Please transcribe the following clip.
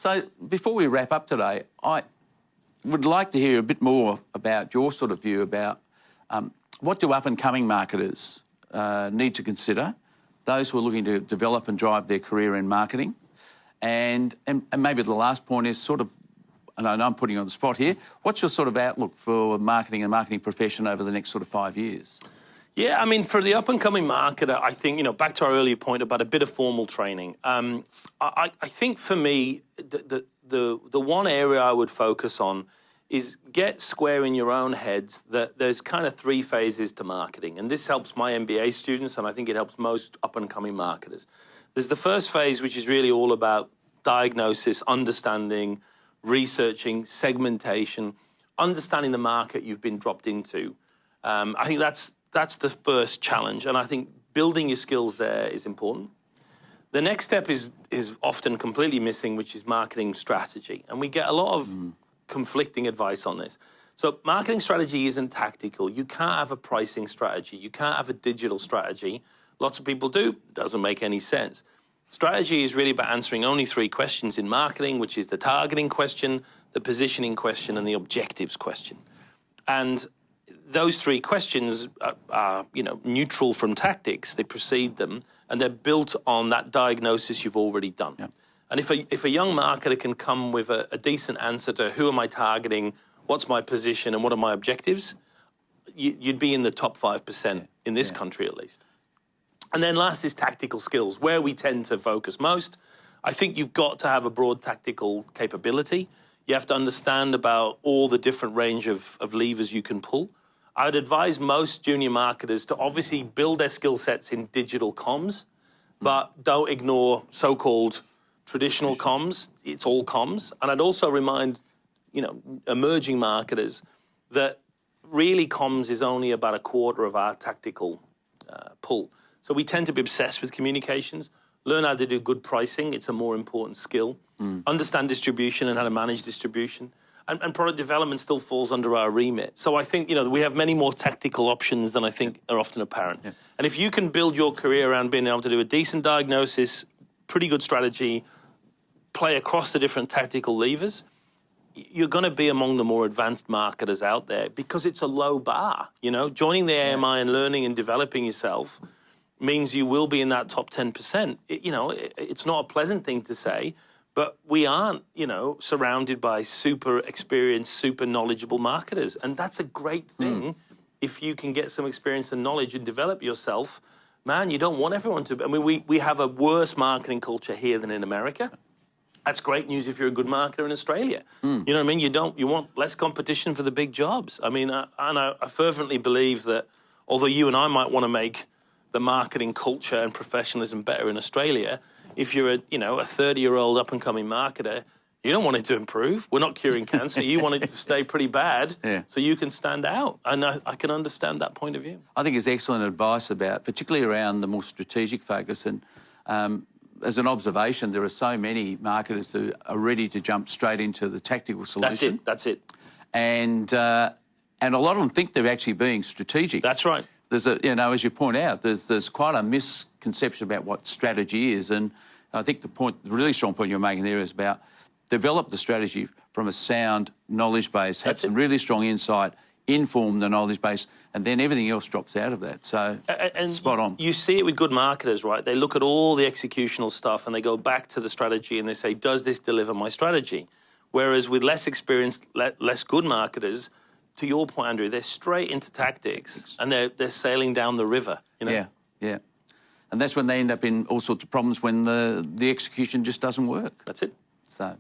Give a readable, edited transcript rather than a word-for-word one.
So before we wrap up today, I would like to hear a bit more about your sort of view about what do up-and-coming marketers need to consider, those who are looking to develop and drive their career in marketing. And maybe the last point is sort of, and I know I'm putting you on the spot here, what's your sort of outlook for marketing and marketing profession over the next sort of 5 years? Yeah, I mean, for the up-and-coming marketer, I think, you know, back to our earlier point about a bit of formal training, I think for me, the one area I would focus on is get square in your own heads that there's kind of 3 phases to marketing. And this helps my MBA students, and I think it helps most up-and-coming marketers. There's the first phase, which is really all about diagnosis, understanding, researching, segmentation, understanding the market you've been dropped into. I think that's the first challenge, and I think building your skills there is important. The next step is often completely missing, which is marketing strategy. And we get a lot of conflicting advice on this. So marketing strategy isn't tactical. You can't have a pricing strategy. You can't have a digital strategy. Lots of people do. It doesn't make any sense. Strategy is really about answering only 3 questions in marketing, which is the targeting question, the positioning question, and the objectives question. And those 3 questions are, you know, neutral from tactics. They precede them, and they're built on that diagnosis you've already done. Yeah. And if a young marketer can come with a decent answer to who am I targeting, what's my position, and what are my objectives, you'd be in the top 5% in this country at least. And then last is tactical skills, where we tend to focus most. I think you've got to have a broad tactical capability. You have to understand about all the different range of levers you can pull. I would advise most junior marketers to obviously build their skill sets in digital comms, but don't ignore so-called traditional comms. It's all comms. And I'd also remind, you know, emerging marketers that really comms is only about a quarter of our tactical pull. So we tend to be obsessed with communications. Learn how to do good pricing. It's a more important skill. Understand distribution and how to manage distribution. And product development still falls under our remit. So I think, you know, we have many more tactical options than I think are often apparent. Yeah. And if you can build your career around being able to do a decent diagnosis, pretty good strategy, play across the different tactical levers, you're going to be among the more advanced marketers out there because it's a low bar. You know, joining the AMI and learning and developing yourself means you will be in that top 10%. It's not a pleasant thing to say, but we aren't, you know, surrounded by super experienced, super knowledgeable marketers. And that's a great thing. If you can get some experience and knowledge and develop yourself, man, you don't want everyone to. I mean, we have a worse marketing culture here than in America. That's great news if you're a good marketer in Australia. You know what I mean? You want less competition for the big jobs. I mean, I fervently believe that although you and I might want to make the marketing culture and professionalism better in Australia, if you're a 30-year-old up-and-coming marketer, you don't want it to improve. We're not curing cancer. You want it to stay pretty bad so you can stand out. And I can understand that point of view. I think it's excellent advice about, particularly around the more strategic focus. And as an observation, there are so many marketers who are ready to jump straight into the tactical solution. That's it. And a lot of them think they're actually being strategic. That's right. There's as you point out, there's quite a misconception about what strategy is, and I think the really strong point you're making there is about develop the strategy from a sound knowledge base, have some really strong insight, inform the knowledge base, and then everything else drops out of that. So, spot on. You see it with good marketers, right? They look at all the executional stuff and they go back to the strategy and they say, does this deliver my strategy? Whereas with less experienced, less good marketers, to your point, Andrew, they're straight into tactics and they're sailing down the river. You know? Yeah. And that's when they end up in all sorts of problems when the execution just doesn't work. That's it. So.